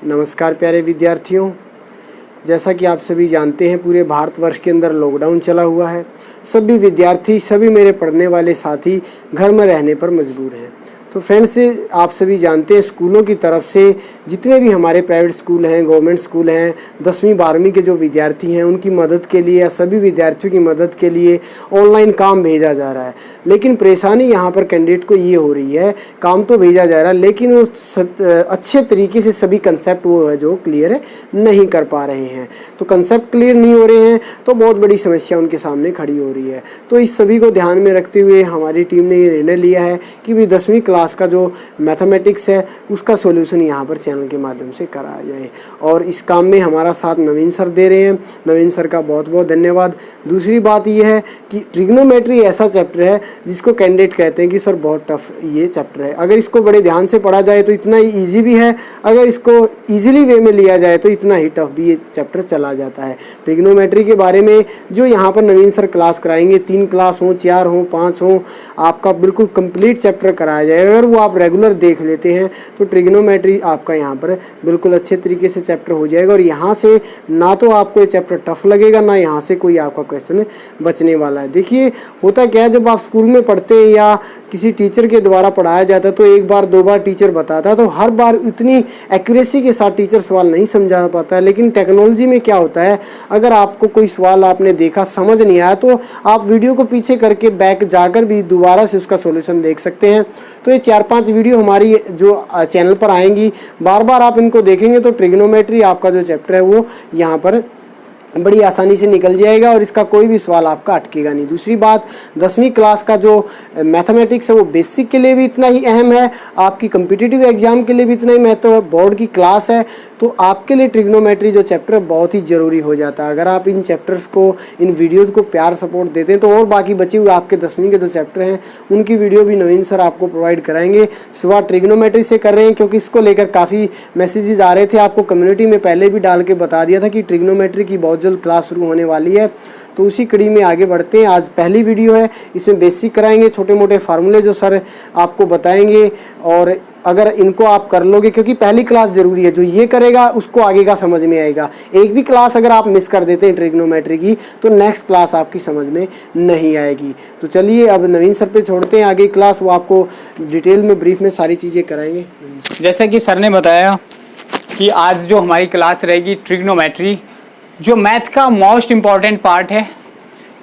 नमस्कार प्यारे विद्यार्थियों, जैसा कि आप सभी जानते हैं पूरे भारतवर्ष के अंदर लॉकडाउन चला हुआ है। सभी विद्यार्थी, सभी मेरे पढ़ने वाले साथी घर में रहने पर मजबूर हैं। तो फ्रेंड्स, आप सभी जानते हैं स्कूलों की तरफ से जितने भी हमारे प्राइवेट स्कूल हैं, गवर्नमेंट स्कूल हैं, 10वीं 12वीं के जो विद्यार्थी हैं उनकी मदद के लिए या सभी विद्यार्थियों की मदद के लिए ऑनलाइन काम भेजा जा रहा है। लेकिन परेशानी यहाँ पर कैंडिडेट को ये हो रही है, काम तो भेजा जा रहा है लेकिन वो अच्छे तरीके से सभी कंसेप्ट वो है जो क्लियर नहीं कर पा रहे हैं। तो कंसेप्ट क्लियर नहीं हो रहे हैं तो बहुत बड़ी समस्या उनके सामने खड़ी हो रही है। तो इस सभी को ध्यान में रखते हुए हमारी टीम ने ये निर्णय लिया है कि भी 10वीं क्लास का जो मैथमेटिक्स है उसका सॉल्यूशन यहाँ पर चैनल के माध्यम से कराया जाए। और इस काम में हमारा साथ नवीन सर दे रहे हैं। नवीन सर का बहुत बहुत धन्यवाद। दूसरी बात यह है कि ट्रिग्नोमेट्री ऐसा चैप्टर है जिसको कैंडिडेट कहते हैं कि सर बहुत टफ ये चैप्टर है। अगर इसको बड़े ध्यान से पढ़ा जाए तो इतना ही ईजी भी है, अगर इसको ईजिली वे में लिया जाए तो इतना ही टफ भी ये चैप्टर चला जाता है। ट्रिग्नोमेट्री के बारे में जो यहाँ पर नवीन सर क्लास कराएंगे, 3 क्लास हो, 4 हो, 5 हो, आपका बिल्कुल कंप्लीट चैप्टर कराया जाएगा। अगर वो आप रेगुलर देख लेते हैं तो ट्रिग्नोमेट्री आपका यहाँ पर बिल्कुल अच्छे तरीके से चैप्टर हो जाएगा। और यहाँ से ना तो आपको ये चैप्टर टफ लगेगा, ना यहाँ से कोई आपका क्वेश्चन बचने वाला है। देखिए होता क्या है, जब आप स्कूल में पढ़ते हैं या किसी टीचर के द्वारा पढ़ाया जाता है तो 1 बार 2 बार टीचर बताता है तो हर बार इतनी एक्यूरेसी के साथ टीचर सवाल नहीं समझा पाता है। लेकिन टेक्नोलॉजी में क्या होता है, अगर आपको कोई सवाल आपने देखा समझ नहीं आया तो आप वीडियो को पीछे करके बैक जाकर भी दोबारा से उसका सॉल्यूशन देख सकते हैं। तो ये 4-5 वीडियो हमारी जो चैनल पर आएंगी, बार बार आप इनको देखेंगे तो ट्रिग्नोमेट्री आपका जो चैप्टर है वो यहाँ पर बड़ी आसानी से निकल जाएगा और इसका कोई भी सवाल आपका अटकेगा नहीं। दूसरी बात, 10वीं क्लास का जो मैथमेटिक्स है वो बेसिक के लिए भी इतना ही अहम है, आपकी कम्पिटिटिव एग्जाम के लिए भी इतना ही महत्व है, बोर्ड की क्लास है। तो आपके लिए ट्रिग्नोमेट्री जो चैप्टर बहुत ही ज़रूरी हो जाता है। अगर आप इन चैप्टर्स को, इन वीडियोज़ को प्यार सपोर्ट देते हैं तो और बाकी बचे हुए आपके 10वीं के जो चैप्टर हैं उनकी वीडियो भी नवीन सर आपको प्रोवाइड कराएंगे। शुरुआत ट्रिग्नोमेट्री से कर रहे हैं क्योंकि इसको लेकर काफ़ी मैसेजेस आ रहे थे। आपको कम्युनिटी में पहले भी डाल के बता दिया था कि ट्रिग्नोमेट्री की बहुत जल्द क्लास शुरू होने वाली है। तो उसी कड़ी में आगे बढ़ते हैं। आज पहली वीडियो है, इसमें बेसिक कराएंगे, छोटे मोटे फार्मूले जो सर आपको बताएंगे। और अगर इनको आप कर लोगे, क्योंकि पहली क्लास ज़रूरी है, जो ये करेगा उसको आगे का समझ में आएगा। एक भी क्लास अगर आप मिस कर देते हैं ट्रिग्नोमेट्री की तो नेक्स्ट क्लास आपकी समझ में नहीं आएगी। तो चलिए अब नवीन सर पे छोड़ते हैं आगे क्लास, वो आपको डिटेल में ब्रीफ में सारी चीज़ें कराएंगे। जैसा कि सर ने बताया कि आज जो हमारी क्लास रहेगी ट्रिग्नोमेट्री, जो मैथ का मोस्ट इम्पॉर्टेंट पार्ट है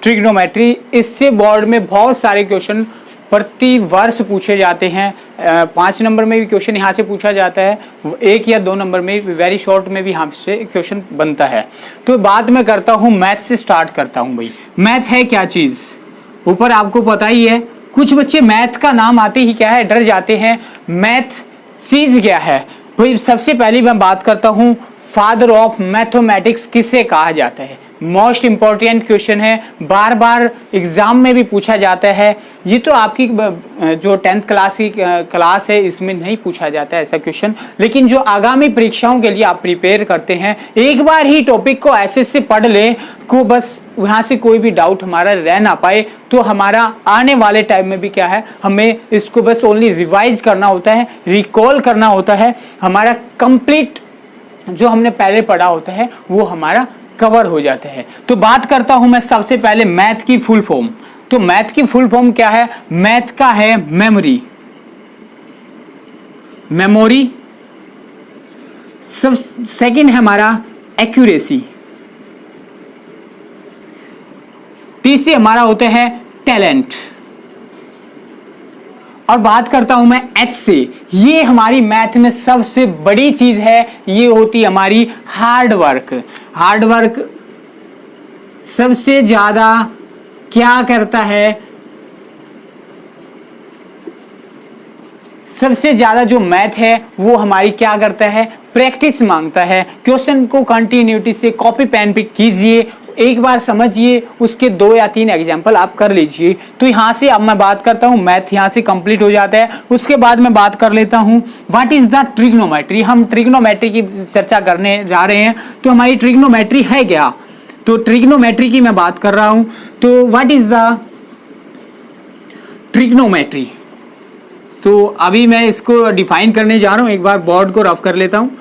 ट्रिग्नोमेट्री। इससे बोर्ड में बहुत सारे क्वेश्चन प्रति वर्ष पूछे जाते हैं। 5 नंबर में भी क्वेश्चन यहाँ से पूछा जाता है, 1 या 2 नंबर में वेरी शॉर्ट में भी यहाँ से क्वेश्चन बनता है। तो बात मैं करता हूँ मैथ से स्टार्ट करता हूँ। भाई मैथ है क्या चीज़, ऊपर आपको पता ही है। कुछ बच्चे मैथ का नाम आते ही क्या है डर जाते हैं, मैथ चीज़ क्या है। भाई सबसे पहली मैं बात करता हूँ फादर ऑफ मैथमेटिक्स किसे कहा जाता है। मोस्ट इंपॉर्टेंट क्वेश्चन है, बार बार एग्जाम में भी पूछा जाता है। ये तो आपकी जो 10th क्लास की क्लास है इसमें नहीं पूछा जाता है ऐसा क्वेश्चन, लेकिन जो आगामी परीक्षाओं के लिए आप प्रिपेयर करते हैं, एक बार ही टॉपिक को ऐसे से पढ़ लें को बस वहाँ से कोई भी डाउट हमारा रह ना पाए। तो हमारा आने वाले टाइम में भी क्या है, हमें इसको बस ओनली रिवाइज करना होता है, रिकॉल करना होता है। हमारा कंप्लीट जो हमने पहले पढ़ा होता है वो हमारा कवर हो जाता है। तो बात करता हूं मैं सबसे पहले मैथ की फुल फॉर्म। तो मैथ की फुल फॉर्म क्या है, मैथ का है मेमोरी, मेमोरी। सब सेकंड है हमारा एक्यूरेसी, तीसरी हमारा होते हैं टैलेंट। और बात करता हूं मैं एच से, ये हमारी मैथ में सबसे बड़ी चीज है, ये होती हमारी हार्ड वर्क। हार्ड वर्क सबसे ज्यादा क्या करता है, सबसे ज्यादा जो मैथ है वो हमारी क्या करता है, प्रैक्टिस मांगता है। क्वेश्चन को कंटिन्यूटी से कॉपी पेन पे कीजिए, एक बार समझिए, उसके 2 या 3 एग्जाम्पल आप कर लीजिए। तो यहाँ से अब मैं बात करता हूँ, मैथ यहाँ से कंप्लीट हो जाता है। उसके बाद मैं बात कर लेता हूँ व्हाट इज द ट्रिग्नोमेट्री। हम ट्रिग्नोमेट्री की चर्चा करने जा रहे हैं। तो हमारी ट्रिग्नोमेट्री है क्या, तो ट्रिग्नोमेट्री की मैं बात कर रहा हूँ। तो व्हाट इज द ट्रिग्नोमेट्री, तो अभी मैं इसको डिफाइन करने जा रहा हूँ। एक बार बोर्ड को रफ कर लेता हूँ।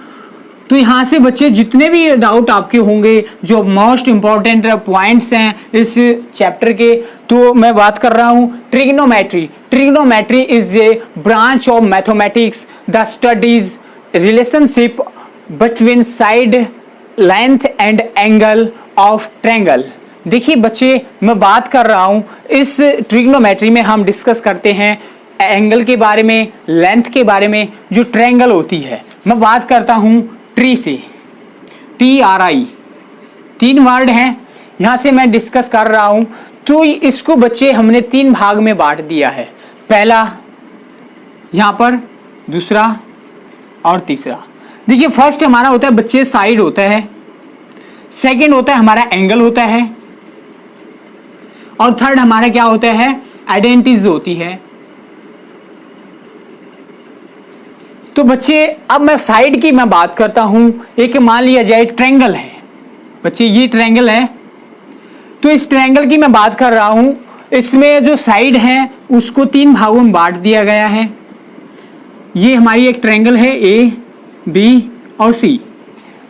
तो यहाँ से बच्चे जितने भी डाउट आपके होंगे, जो मोस्ट इंपॉर्टेंट पॉइंट्स हैं इस चैप्टर के, तो मैं बात कर रहा हूँ trigonometry. Trigonometry is a branch of mathematics the studies relationship between side length and angle of triangle. देखिए बच्चे, मैं बात कर रहा हूँ इस ट्रिग्नोमेट्री में हम डिस्कस करते हैं एंगल के बारे में, लेंथ के बारे में, जो ट्रायंगल होती है। मैं बात करता हूँ ट्री से, TRI, 3 वर्ड हैं, यहाँ से मैं डिस्कस कर रहा हूँ। तो इसको बच्चे हमने 3 भाग में बांट दिया है, पहला यहाँ पर, दूसरा और तीसरा। देखिए फर्स्ट हमारा होता है बच्चे साइड होता है, सेकंड होता है हमारा एंगल होता है, और थर्ड हमारा क्या होता है, आइडेंटिटीज होती है। तो बच्चे अब मैं साइड की मैं बात करता हूं। एक मान लिया जाए ट्रायंगल है बच्चे, ये ट्रायंगल है, तो इस ट्रायंगल की मैं बात कर रहा हूं। इसमें जो साइड है उसको 3 भागों में बांट दिया गया है। ये हमारी एक ट्रायंगल है A, B और C।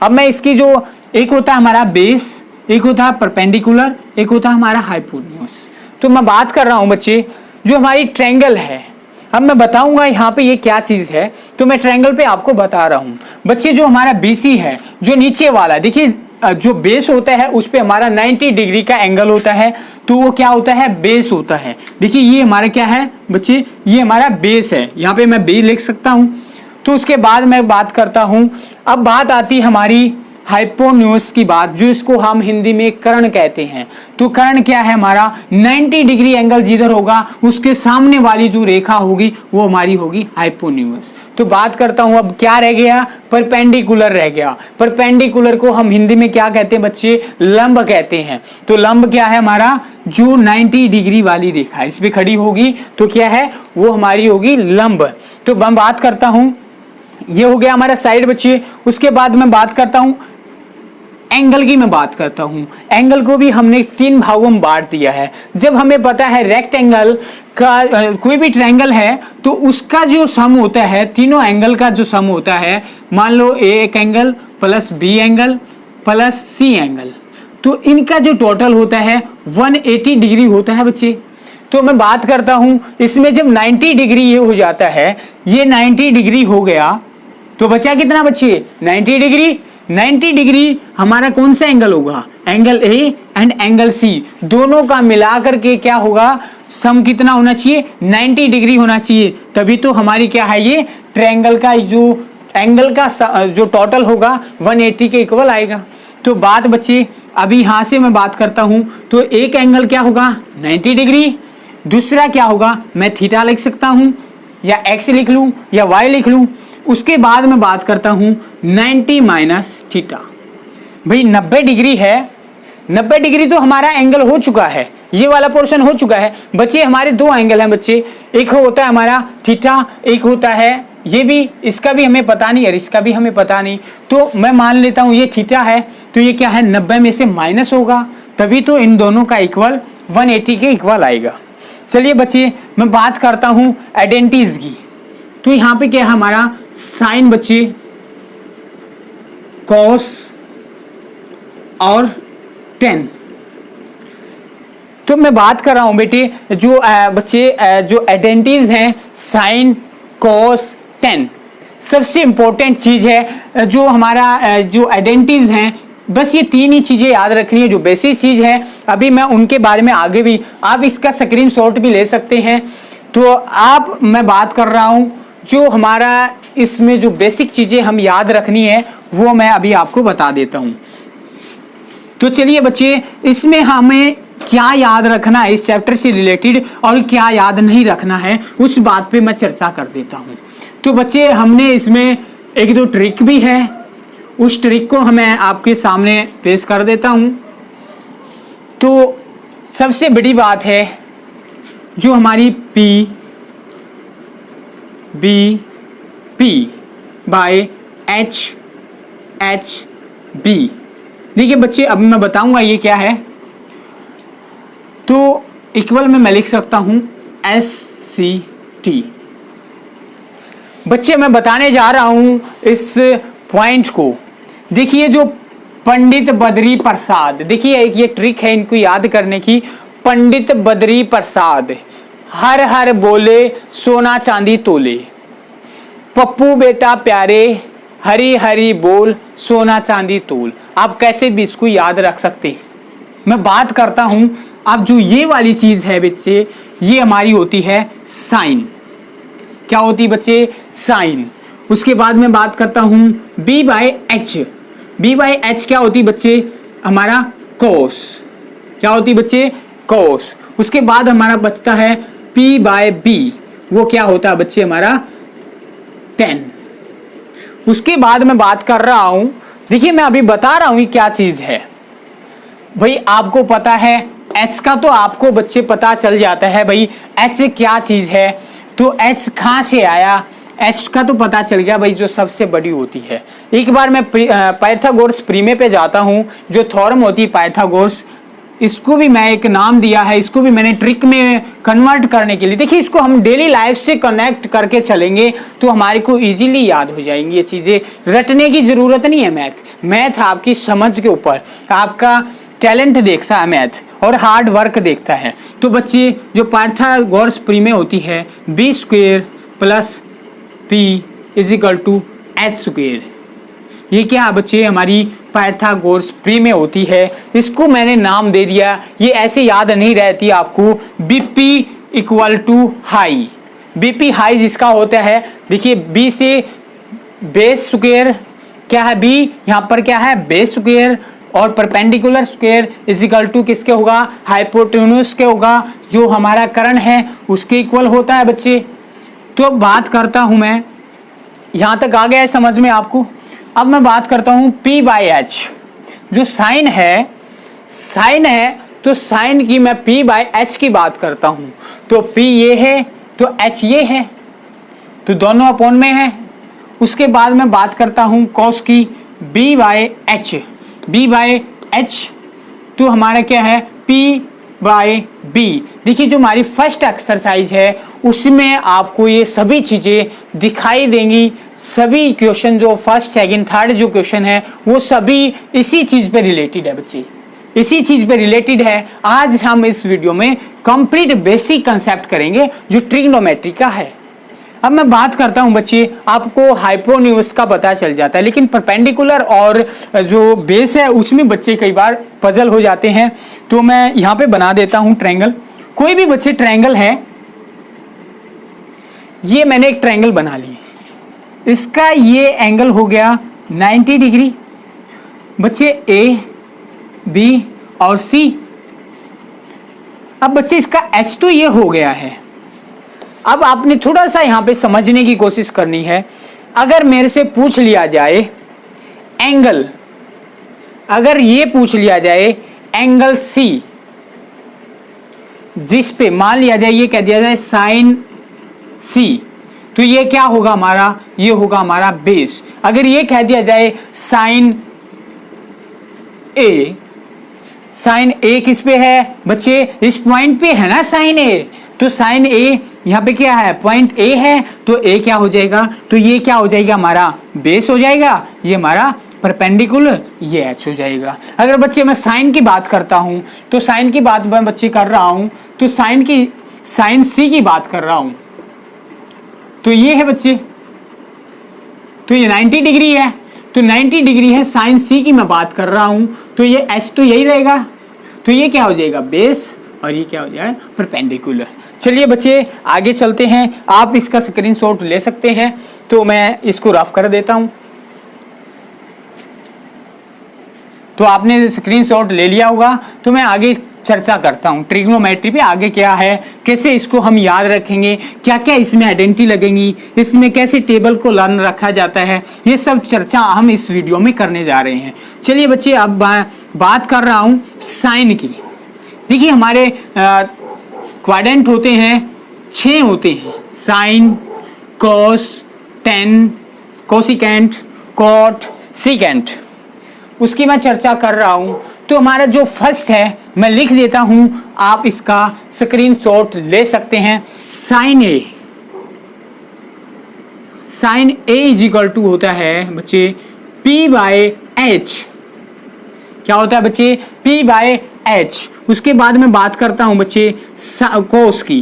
अब मैं इसकी जो एक होता है हमारा बेस, एक होता है परपेंडिकुलर, एक होता है हमारा हाइपोटेन्यूज। तो मैं बात कर रहा हूं बच्चे जो हमारी ट्रायंगल है। अब मैं बताऊंगा यहाँ पे ये क्या चीज है, तो मैं ट्रायंगल पे आपको बता रहा हूँ बच्चे। जो हमारा BC है, जो नीचे वाला, देखिए जो बेस होता है उस पे हमारा 90 डिग्री का एंगल होता है, तो वो क्या होता है, बेस होता है। देखिए ये हमारा क्या है बच्चे, ये हमारा बेस है, यहाँ पे मैं B लिख सकता हूँ। तो उसके बाद मैं बात करता हूँ, अब बात आती है हमारी हाइपोटेन्यूज की बात, जो इसको हम हिंदी में कर्ण कहते हैं। तो कर्ण क्या है हमारा, 90 डिग्री एंगल जिधर होगा उसके सामने वाली जो रेखा होगी वो हमारी होगी हाइपोटेन्यूज। तो बात करता हूं अब क्या रह गया, परपेंडिकुलर रह गया। परपेंडिकुलर को हम हिंदी में क्या कहते हैं बच्चे, लंब कहते हैं। तो लंब क्या है हमारा, जो 90 डिग्री वाली रेखा इस पे खड़ी होगी तो क्या है, वो हमारी होगी लंब। तो मैं बात करता हूं, ये हो गया हमारा साइड बच्चे। उसके बाद मैं बात करता हूं एंगल की, मैं बात करता हूं एंगल को भी हमने 3 भागों में बांट दिया है। जब हमें पता है रेक्टेंगल का कोई भी ट्रायंगल है तो उसका जो सम होता है, तीनों एंगल का जो सम होता है, मान लो एक angle plus B angle plus C angle, तो इनका जो टोटल होता है 180 डिग्री होता है बच्चे। तो मैं बात करता हूं इसमें जब 90 डिग्री ये हो जाता है, ये 90 डिग्री हो गया, तो बचा कितना बच्चे, 90 डिग्री। 90 डिग्री हमारा कौन सा एंगल होगा, angle A and angle C, दोनों का मिलाकर के क्या होगा, सम कितना होना चाहिए, 90 डिग्री होना चाहिए। तभी तो हमारी क्या है, ये ट्रायंगल का जो एंगल का जो टोटल होगा 180 के इक्वल आएगा। तो बात बच्चे अभी यहां से मैं बात करता हूं, तो एक एंगल क्या होगा 90 डिग्री, दूसरा क्या होगा, मैं थीटा लिख सकता हूं या x लिख लूं या y लिख लूं। उसके बाद मैं बात करता हूं 90 माइनस थीटा। भाई 90 डिग्री है, 90 डिग्री तो हमारा एंगल हो चुका है, ये वाला पोर्शन हो चुका है बच्चे। हमारे 2 एंगल हैं बच्चे, एक होता है हमारा थीटा, एक होता है ये भी, इसका भी हमें पता नहीं और इसका भी हमें पता नहीं। तो मैं मान लेता हूं ये थीटा है, तो ये क्या है 90 में से माइनस होगा, तभी तो इन दोनों का इक्वल 180 के इक्वल आएगा। चलिए बच्चे मैं बात करता हूं आइडेंटिटीज की। तो यहाँ पे क्या है हमारा साइन बच्चे, कॉस और टेन। तो मैं बात कर रहा हूं बेटे जो बच्चे जो आइडेंटिटीज हैं साइन कॉस टेन, सबसे इंपॉर्टेंट चीज है जो हमारा जो आइडेंटिटीज हैं, बस ये 3 ही चीजें याद रखनी है जो बेसिक चीज है। अभी मैं उनके बारे में आगे भी, आप इसका स्क्रीनशॉट भी ले सकते हैं। तो आप, मैं बात कर रहा हूं जो हमारा इसमें जो बेसिक चीजें हम याद रखनी है वो मैं अभी आपको बता देता हूं। तो चलिए बच्चे इसमें हमें क्या याद रखना है इस चैप्टर से रिलेटेड और क्या याद नहीं रखना है, उस बात पे मैं चर्चा कर देता हूं। तो बच्चे हमने इसमें 1-2 ट्रिक भी है, उस ट्रिक को मैं आपके सामने पेश कर देता हूं। तो सबसे बड़ी बात है जो हमारी P बाय HB। देखिए बच्चे अब मैं बताऊंगा ये क्या है, तो इक्वल में मैं लिख सकता हूं SCT। बच्चे मैं बताने जा रहा हूं इस पॉइंट को, देखिए जो पंडित बद्री प्रसाद, देखिए एक ये ट्रिक है इनको याद करने की। पंडित बद्री प्रसाद हर हर बोले सोना चांदी तोले, पप्पू बेटा प्यारे हरी हरी बोल सोना चांदी तोल। आप कैसे भी इसको याद रख सकते हैं। मैं बात करता हूं, अब जो ये वाली चीज है बच्चे, ये हमारी होती है साइन। क्या होती है बच्चे? साइन। उसके बाद मैं बात करता हूं B by H. B by H क्या होती बच्चे? हमारा कोस। क्या होती बच्चे? कोस। उसके बाद हमारा बचता है पी बाय बी, वो क्या होता है बच्चे? हमारा टेन। उसके बाद मैं बात कर रहा हूं, देखिए मैं अभी बता रहा हूं ये क्या चीज है भाई। आपको पता है एच का, तो आपको बच्चे पता चल जाता है भाई एच क्या चीज है। तो एच कहां से आया? एच का तो पता चल गया भाई, जो सबसे बड़ी होती है। एक बार मैं पाइथागोरस प्रीमे पे जाता हूं, जो थ्योरम होती है पाइथागोरस, इसको भी मैं एक नाम दिया है, इसको भी मैंने ट्रिक में कन्वर्ट करने के लिए। देखिए इसको हम डेली लाइफ से कनेक्ट करके चलेंगे तो हमारे को इजीली याद हो जाएंगी ये चीजें। रटने की जरूरत नहीं है। मैथ आपकी समझ के ऊपर, आपका टैलेंट देखता है मैथ और हार्ड वर्क देखता है। तो बच्चे जो पाइथागोरस प्रीमे होती है, B square plus P is equal to H square, ये क्या है बच्चे? हमारी पाइथागोरस प्रीमे होती है। इसको मैंने नाम दे दिया, ये ऐसे याद नहीं रहती आपको। BP equal to high. BP high जिसका होता है, देखिए बी से बेस स्क्वायर क्या है? बी यहाँ पर क्या है? बेस स्क्वायर, और perpendicular square is equal to किसके होगा? हाइपोटेन्यूस के होगा, जो हमारा कर्ण है उसके इक्वल होता है बच्चे। तो बात करता हूं मैं, यहां तक आ गया है समझ में आपको। अब मैं बात करता हूं P बाई एच। जो साइन है, साइन है तो साइन की मैं P बाई एच की बात करता हूं। तो P ये है तो H ये है, तो दोनों अपॉन में है। उसके बाद मैं बात करता हूं कॉस की, B by H. B by H तो हमारा क्या है? P by B. देखिए जो हमारी फर्स्ट एक्सरसाइज है उसमें आपको ये सभी चीजें दिखाई देंगी। सभी क्वेश्चन जो फर्स्ट सेकंड थर्ड जो क्वेश्चन है वो सभी इसी चीज पे रिलेटेड है बच्चे, इसी चीज पे रिलेटेड है। आज हम इस वीडियो में कंप्लीट बेसिक कंसेप्ट करेंगे जो ट्रिग्नोमेट्री का है। अब मैं बात करता हूं बच्चे, आपको हाइपोटेन्यूज का पता चल जाता है, लेकिन परपेंडिकुलर और जो बेस है उसमें बच्चे कई बार पजल हो जाते हैं। तो मैं यहां पे बना देता हूं ट्रायंगल। कोई भी बच्चे ट्रायंगल है, ये मैंने एक ट्रायंगल बना ली, इसका ये एंगल हो गया 90 डिग्री बच्चे, ए बी और सी। अब बच्चे इसका एच तो ये हो गया है। अब आपने थोड़ा सा यहां पे समझने की कोशिश करनी है। अगर मेरे से पूछ लिया जाए एंगल, अगर ये पूछ लिया जाए एंगल सी, जिस पे मान लिया जाए ये कह दिया जाए साइन सी, तो ये क्या होगा हमारा? ये होगा हमारा बेस। अगर ये कह दिया जाए साइन ए, साइन ए किस पे है बच्चे? इस पॉइंट पे है ना साइन ए, तो साइन ए यहाँ पे क्या है? पॉइंट ए है, तो ए क्या हो जाएगा? तो ये क्या हो जाएगा? हमारा बेस हो जाएगा, ये हमारा परपेंडिकुलर, ये एच हो जाएगा। अगर बच्चे मैं साइन की बात करता हूं, तो साइन की बात मैं बच्चे कर रहा हूं, तो साइन की, साइन सी की बात कर रहा हूं, तो ये है बच्चे, तो ये 90 डिग्री है, तो 90 डिग्री है, साइन सी की मैं बात कर रहा हूं, तो ये एच तो यही रहेगा, तो ये क्या हो जाएगा? बेस, और ये क्या हो जाएगा? परपेंडिकुलर। चलिए बच्चे आगे चलते हैं। आप इसका स्क्रीनशॉट ले सकते हैं, तो मैं इसको रफ कर देता हूं। तो आपने स्क्रीनशॉट ले लिया होगा, तो मैं आगे चर्चा करता हूं ट्रिग्नोमेट्री पे। आगे क्या है, कैसे इसको हम याद रखेंगे, क्या क्या इसमें आइडेंटिटी लगेंगी, इसमें कैसे टेबल को लर्न रखा जाता है, ये सब चर्चा हम इस वीडियो में करने जा रहे हैं। चलिए बच्चे अब बात कर रहा हूं साइन की। देखिए हमारे क्वाड्रेंट होते हैं, 6 होते हैं, sine, cos, tan, cosecant, cot, secant, उसकी मैं चर्चा कर रहा हूं। तो हमारा जो फर्स्ट है मैं लिख देता हूं, आप इसका स्क्रीनशॉट ले सकते हैं। Sine A, sine A is equal to होता है बच्चे P बाय एच, क्या होता है बच्चे, P बाय एच। उसके बाद में बात करता हूं बच्चे कोस की।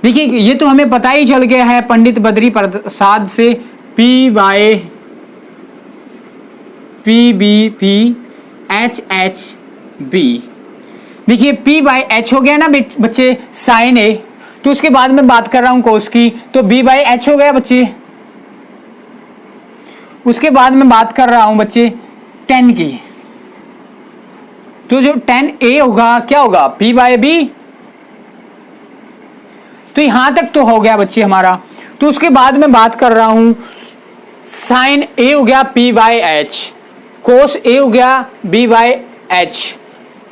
देखिए ये तो हमें पता ही चल गया है पंडित बद्री प्रसाद से, P by P B P H H B. देखिए P बाय एच हो गया ना बच्चे साइन ए, तो उसके बाद में बात कर रहा हूं कोस की, तो B बाय एच हो गया बच्चे। उसके बाद में बात कर रहा हूं बच्चे टेन की, तो जो टेन ए होगा क्या होगा, P बाय बी। तो यहां तक तो हो गया बच्चे हमारा। तो उसके बाद में बात कर रहा हूं साइन ए हो गया P बाय एच, कोस ए हो गया B बाय एच,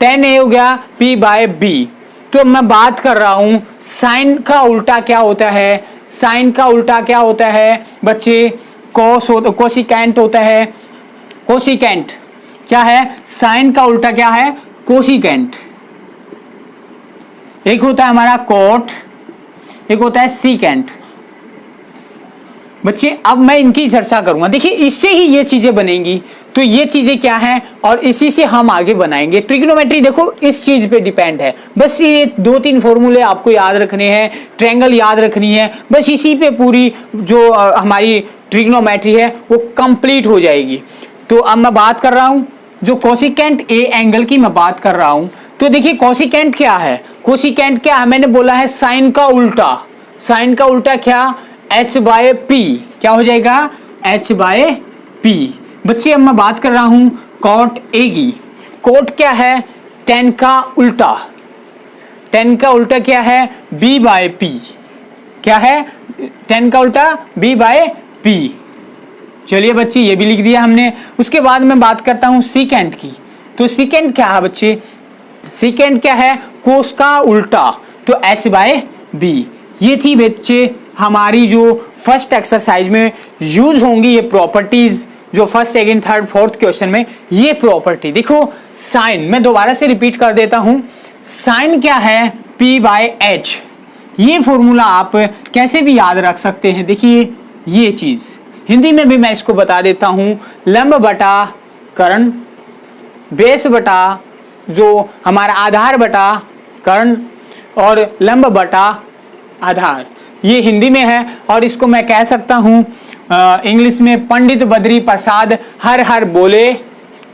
टेन ए हो गया P बाय बी। तो मैं बात कर रहा हूं साइन का उल्टा क्या होता है, साइन का उल्टा क्या होता है बच्चे, कोसिकेंट होता है। कोसिकेंट क्या है, साइन का उल्टा क्या है, कोसिकेंट। एक होता है हमारा कोट, एक होता है सीकेंट। बच्चे अब मैं इनकी चर्चा करूंगा। देखिए इससे ही ये चीजें बनेंगी, तो ये चीजें क्या हैं और इसी से हम आगे बनाएंगे। ट्रिग्नोमेट्री देखो इस चीज पे डिपेंड है, बस ये 2-3 फॉर्मूले आपको याद रखने हैं, ट्रायंगल याद रखनी है, बस इसी पे पूरी जो हमारी ट्रिग्नोमेट्री है वो कंप्लीट हो जाएगी। तो अब मैं बात कर रहा हूं जो कोसिकेंट ए एंगल की मैं बात कर रहा हूं। तो देखिए कोसिकेंट क्या है, कोसिकेंट क्या है, मैंने बोला है साइन का उल्टा। साइन का उल्टा क्या, h बाय पी, क्या हो जाएगा, h बाय पी। बच्चे अब मैं बात कर रहा हूं कॉट ए की। कॉट क्या है, टेन का उल्टा। टेन का उल्टा क्या है, b बाय पी। क्या है, टेन का उल्टा b बाय पी। चलिए बच्चे ये भी लिख दिया हमने। उसके बाद मैं बात करता हूं सीकेंट की। तो सीकेंट क्या है बच्चे, सीकेंट क्या है, कोस का उल्टा, तो h बाय बी। ये थी बच्चे हमारी जो फर्स्ट एक्सरसाइज में यूज होंगी ये प्रॉपर्टीज, जो first second third fourth question में ये प्रॉपर्टी। देखो साइन, मैं दोबारा से रिपीट कर देता हूं, साइन क्या है, P बाय एच। ये फॉर्मूला आप कैसे भी याद रख सकते हैं। देखिए ये चीज हिंदी में भी मैं इसको बता देता हूं, लंब बटा कर्ण, बेस बटा जो हमारा आधार बटा कर्ण, और लंब बटा आधार, ये हिंदी में है। और इसको मैं कह सकता हूं इंग्लिश में पंडित बद्री प्रसाद हर हर बोले,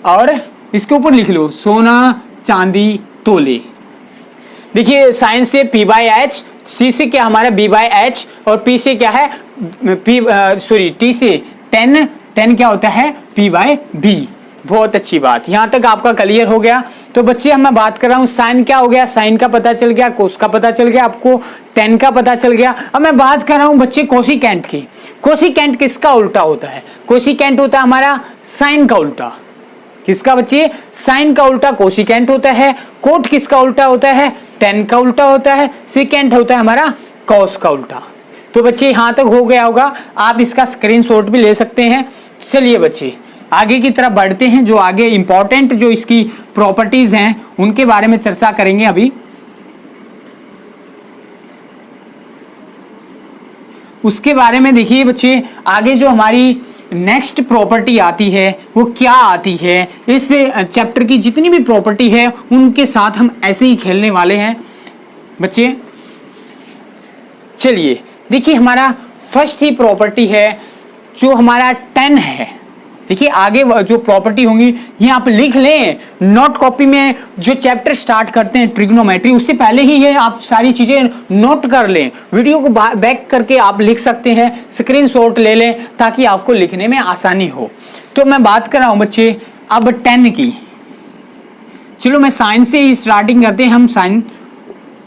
और इसके ऊपर लिख लो सोना चांदी तोले। देखिए साइन से P बाय एच, C से क्या हमारा B बाय एच, और P से क्या है T से टेन क्या होता है P बाय बी। बहुत अच्छी बात, यहां तक आपका क्लियर हो गया। तो बच्चे हम मैं बात कर रहा हूं साइन क्या हो गया, साइन का पता चल गया, कोस का पता चल गया, आपको टेन का पता चल गया। अब मैं बात कर रहा हूं बच्चे कोसिकेंट की। कोसिकेंट किसका उल्टा होता है, कोसिकेंट होता है हमारा साइन का उल्टा। किसका बच्चे, साइन का उल्टा कोसिकेंट होता है। कोट किसका उल्टा होता है, टेन का उल्टा होता है। सीकेंट होता है हमारा कॉस का उल्टा। तो बच्चे यहां तक हो गया होगा, आप इसका स्क्रीनशॉट भी ले सकते हैं। चलिए बच्चे आगे की तरफ बढ़ते हैं, जो आगे इंपॉर्टेंट जो इसकी प्रॉपर्टीज हैं उनके बारे में चर्चा करेंगे अभी। उसके बारे में देखिए बच्चे आगे जो हमारी नेक्स्ट प्रॉपर्टी आती है वो क्या आती है। इस चैप्टर की जितनी भी प्रॉपर्टी है उनके साथ हम ऐसे ही खेलने वाले हैं बच्चे। चलिए देखिए हमारा फर्स्ट ही प्रॉपर्टी है जो हमारा 10 है। देखिए आगे जो प्रॉपर्टी होंगी ये आप लिख लें, नोट कॉपी में जो चैप्टर स्टार्ट करते हैं ट्रिग्नोमेट्री उससे पहले ही ये आप सारी चीजें नोट कर लें। वीडियो को बैक करके आप लिख सकते हैं, स्क्रीनशॉट ले लें ताकि आपको लिखने में आसानी हो। तो मैं बात कर रहा हूं बच्चे अब 10 की। चलो मैं साइन से ही स्टार्टिंग करते हैं हम साइन।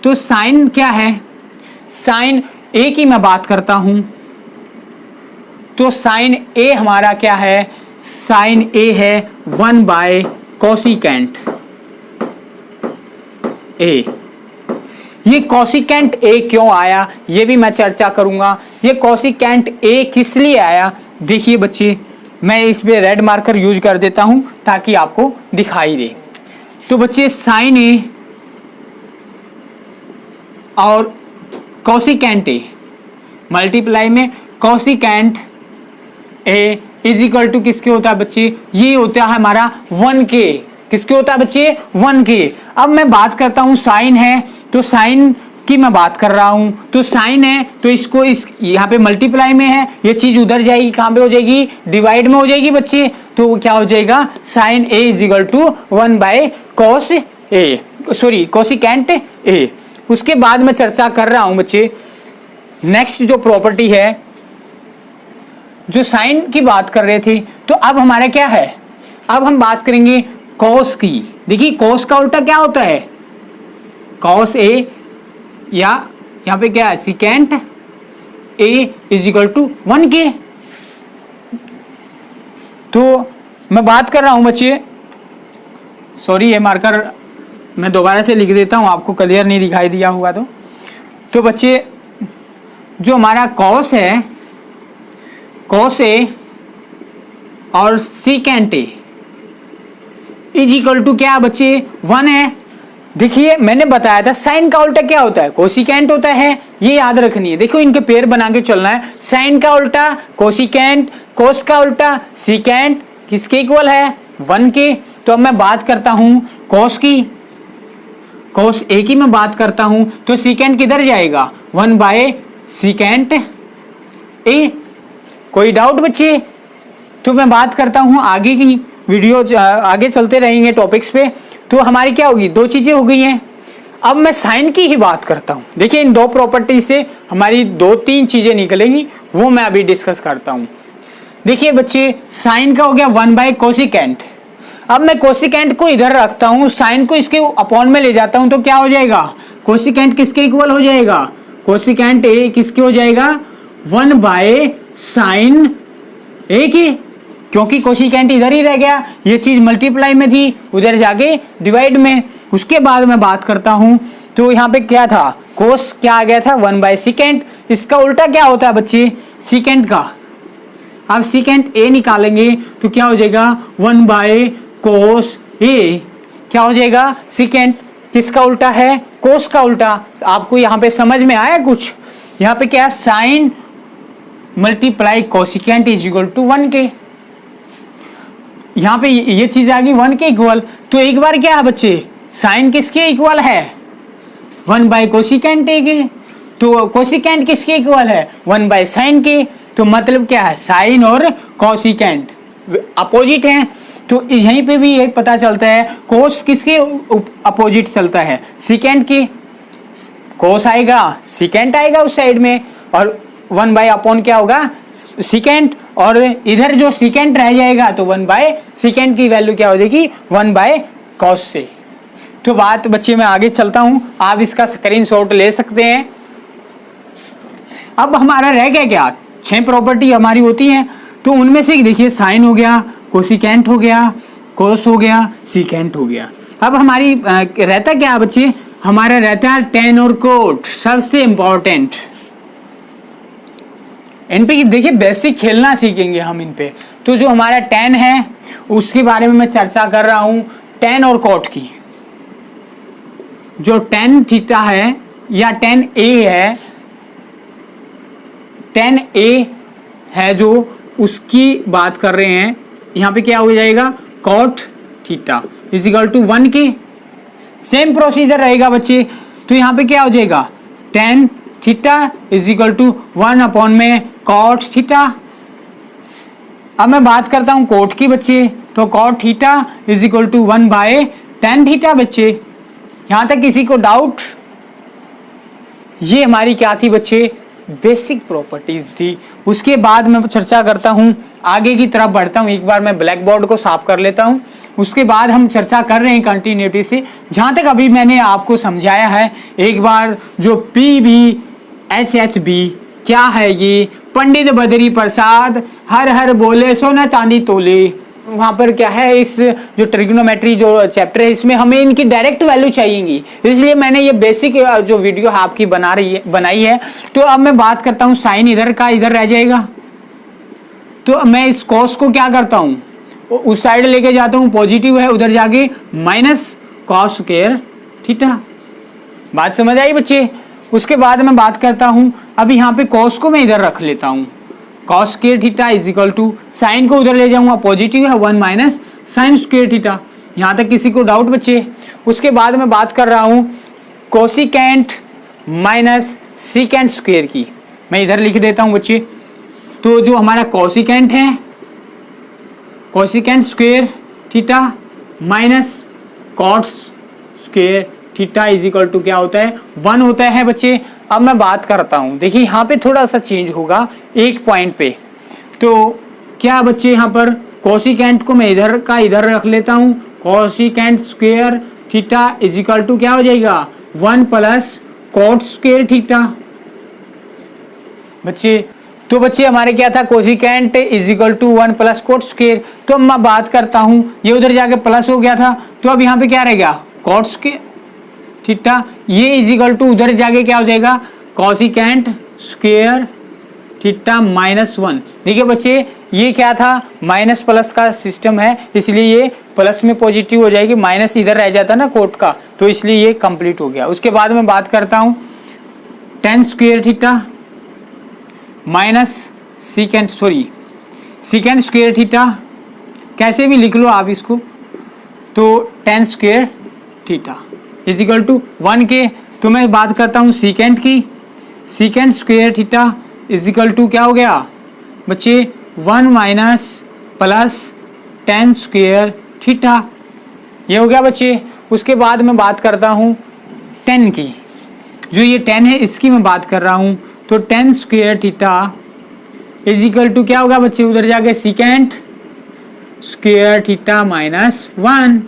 तो साइन क्या है, साइन ए की मैं बात करता हूं। तो साइन ए हमारा क्या है, साइन ए है 1 बाय कोसिकेंट ए। ये कोसिकेंट ए क्यों आया ये भी मैं चर्चा करूंगा। ये कोसिकेंट ए किस लिए आया, देखिए बच्चे मैं इस पे रेड मार्कर यूज कर देता हूं ताकि आपको दिखाई दे। तो बच्चे साइन ए और कोसिकेंट ए मल्टीप्लाई में cosecant A is equal to किसके होता है बच्चे, ये होता है हमारा 1k। किसके होता है बच्चे, 1k। अब मैं बात करता हूं साइन है, तो साइन की मैं बात कर रहा हूं, तो साइन है तो इसको इस यहाँ पे मल्टीप्लाई में है, ये चीज उधर जाएगी, कहां पे हो जाएगी, डिवाइड में हो जाएगी बच्चे। तो वो क्या हो जाएगा, sine A is equal to 1 by cos A, sorry cosecant A. उसके बाद मैं चर्चा कर रहा हूं बच्चे नेक्स्ट जो प्रॉपर्टी है, जो साइन की बात कर रहे थे, तो अब हमारा क्या है, अब हम बात करेंगे कॉस की। देखिए कॉस का उल्टा क्या होता है, कॉस ए, या यहां पे क्या है secant A is equal to 1k। तो मैं बात कर रहा हूं बच्चे, सॉरी ये मार्कर मैं दोबारा से लिख देता हूं, आपको क्लियर नहीं दिखाई दिया होगा तो बच्चे जो हमारा कॉस है, कॉस ए और secant A is equal to क्या बच्चे 1 है। देखिए मैंने बताया था साइन का उल्टा क्या होता है, कोसिकेंट होता है, ये याद रखनी है। देखो इनके पेयर बना के चलना है, साइन का उल्टा कोसिकेंट, कोस का उल्टा सीकेंट, किसके इक्वल है 1k। तो अब मैं बात करता हूं कोस की, कोस ए की मैं बात करता हूं, तो सीकेंट किधर जाएगा 1 बाय सीकेंट ए। कोई डाउट बच्चे। तो मैं बात करता हूं आगे की वीडियो, आगे चलते रहेंगे टॉपिक्स पे। तो हमारी क्या होगी, दो चीजें हो गई हैं। अब मैं साइन की ही बात करता हूं। देखिए इन दो प्रॉपर्टी से हमारी 2-3 चीजें निकलेंगी, वो मैं अभी डिस्कस करता हूं। देखिए बच्चे साइन का हो गया 1 बाय कोसिकेंट। अब मैं कोसिकेंट को इधर रखता हूं, साइन को इसके अपॉन में ले जाता हूं, तो क्या हो जाएगा, कोसिकेंट किसके इक्वल हो जाएगा, कोसिकेंट ए किसके हो जाएगा 1 बाय साइन ए के, क्योंकि कोसिकेंट इधर ही रह गया, ये चीज मल्टीप्लाई में थी, उधर जाके डिवाइड में। उसके बाद मैं बात करता हूं, तो यहाँ पे क्या था, कोस क्या आ गया था 1 बाय सीकेंट। इसका उल्टा क्या होता है बच्चे, सीकेंट का। अब सीकेंट ए निकालेंगे तो क्या हो जाएगा 1 बाय कोस ए, क्या हो जाएगा, सीकेंट किसका उल्टा है, कोस का उल्टा। आपको यहाँ पे समझ में आया कुछ, यहाँ पे क्या sine multiply cosecant is equal to 1k। यहाँ पे ये चीज आ गई 1 के इक्वल। तो एक बार क्या है बच्चे, साइन किसके इक्वल है 1 बाय कोसिकेंट ए के, तो कोसिकेंट किसके इक्वल है 1 बाय साइन के। तो मतलब क्या है, साइन और कोसिकेंट अपोजिट हैं। तो यहीं पे भी एक पता चलता है, कोस किसके अपोजिट चलता है, सीकेंट के। कोस आएगा सीकेंट आएगा उस साइड में, और 1 बाय अपॉन क्या होगा सीकेंट, और इधर जो सीकेंट रह जाएगा तो 1 बाय सीकेंट की वैल्यू क्या हो जाएगी 1 बाय कॉस से। तो बात बच्चे मैं आगे चलता हूं, आप इसका स्क्रीनशॉट ले सकते हैं। अब हमारा रह गया क्या, 6 प्रॉपर्टी हमारी होती हैं। तो उनमें से देखिए साइन हो गया, कोसिकेंट हो गया, कोस हो गया, सीकेंट हो गया। अब हमारी रहता क्या बच्चे, हमारा रहता है टेन और कोट, सबसे इंपॉर्टेंट। इन पे देखिए बेसिक खेलना सीखेंगे हम इन पे। तो जो हमारा टेन है उसके बारे में मैं चर्चा कर रहा हूं, टेन और कोट की। जो टेन थीटा है या टेन ए है, टेन ए है जो, उसकी बात कर रहे हैं। यहाँ पे क्या हो जाएगा cot theta is equal to 1k। Same procedure रहेगा बच्चे। तो यहाँ पे क्या हो जाएगा tan theta is equal to 1 upon में कॉट थीटा। अब मैं बात करता हूँ कोट की बच्चे, तो cot theta is equal to 1 by tan theta बच्चे। यहाँ तक किसी को डाउट? ये हमारी क्या थी बच्चे, बेसिक प्रॉपर्टीज थी। उसके बाद मैं चर्चा करता हूँ, आगे की तरफ बढ़ता हूँ। एक बार मैं ब्लैक बोर्ड को साफ कर लेता हूँ, उसके बाद हम चर्चा कर रहे हैं कंटिन्यूटी से। जहाँ तक अभी मैंने आपको समझाया है, एक बार जो PBHHB क्या है, ये पंडित बद्री प्रसाद हर हर बोले सोना चांदी तोले। वहाँ पर क्या है, इस जो ट्रिग्नोमेट्री जो चैप्टर है, इसमें हमें इनकी डायरेक्ट वैल्यू चाहिएगी, इसलिए मैंने ये बेसिक जो वीडियो आपकी बनाई है। तो अब मैं बात करता हूँ साइन इधर का इधर रह जाएगा, तो मैं इस कॉस को क्या करता हूँ उस साइड लेके जाता हूँ, पॉजिटिव है, उधर जाके माइनस कॉस स्क्वायर थीटा। बात समझ आई बच्चे? उसके बाद मैं बात करता हूँ, अब यहाँ पे कॉस को मैं इधर रख लेता हूँ, cos square theta is equal to, sine को उधर ले जाऊंगा पॉजिटिव है, 1 माइनस साइन स्क्वायर थीटा। यहाँ तक किसी को डाउट बच्चे? उसके बाद मैं बात कर रहा हूँ कोसिकेंट माइनस सीकेंट स्क्वायर की। मैं इधर लिख देता हूँ बच्चे। तो जो हमारा कोसिकेंट है, cosecant square theta minus cot square theta is equal to क्या होता है? 1 होता है बच्चे। अब मैं बात करता हूँ, देखिए यहाँ पे थोड़ा सा चेंज होगा एक पॉइंट पे। तो क्या बच्चे यहाँ पर कोसिकेंट को मैं इधर का इधर रख लेता हूँ, cosecant square theta is equal to क्या हो जाएगा? 1 प्लस कॉट स्क्वायर थीटा बच्चे। तो बच्चे हमारे क्या था? Cosecant is equal to 1 plus cot square. तो अब मैं बात करता हूँ, ये उधर जाके प्लस हो गया था, तो अब यहाँ पे क्या रहेगा? कॉट स्क्वायर थीटा, ये इज इक्वल टू उधर जाके क्या हो जाएगा? Cosecant square theta minus 1। देखिए बच्चे ये क्या था? माइनस प्लस का सिस्टम है, इसलिए ये प्लस में पॉजिटिव हो जाएगी, माइनस इधर रह जाता ना कोट का, तो इसलिए ये कंप्लीट हो गया। उसके बाद मैं बात करता हूँ tan square theta minus secant square theta, कैसे भी लिख लो आप इसको। तो tan square theta is equal to 1 के। तो मैं बात करता हूँ सीकेंट की, secant square theta is equal to क्या हो गया बच्चे? 1 minus plus tan square theta, ये हो गया बच्चे। उसके बाद मैं बात करता हूँ 10 की, जो ये 10 है इसकी मैं बात कर रहा हूँ। तो tan square theta is equal to क्या होगा बच्चे? उधर जाके सीकेंट स्क्वायर थीटा माइनस 1।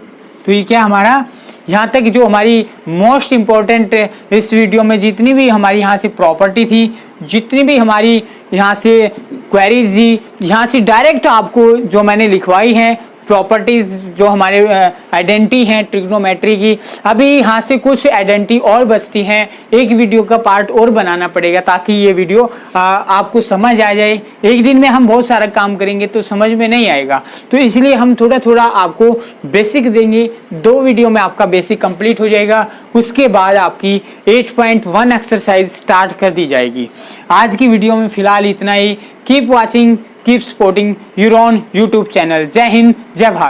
तो ये क्या हमारा, यहाँ तक जो हमारी मोस्ट इम्पोर्टेंट इस वीडियो में जितनी भी हमारी यहाँ से प्रॉपर्टी थी, जितनी भी हमारी यहाँ से क्वेरीज थी, यहाँ से डायरेक्ट आपको जो मैंने लिखवाई है प्रॉपर्टीज, जो हमारे आइडेंटिटी हैं ट्रिग्नोमेट्री की, अभी यहाँ से कुछ आइडेंटिटी और बचती हैं। एक वीडियो का पार्ट और बनाना पड़ेगा ताकि ये वीडियो आपको समझ आ जाए। एक दिन में हम बहुत सारा काम करेंगे तो समझ में नहीं आएगा, तो इसलिए हम थोड़ा थोड़ा आपको बेसिक देंगे। 2 वीडियो में आपका बेसिक कंप्लीट हो जाएगा, उसके बाद आपकी 8.1 एक्सरसाइज स्टार्ट कर दी जाएगी। आज की वीडियो में फिलहाल इतना ही। Keep watching, keep supporting your own YouTube channel. Jai Hind, जय भारत।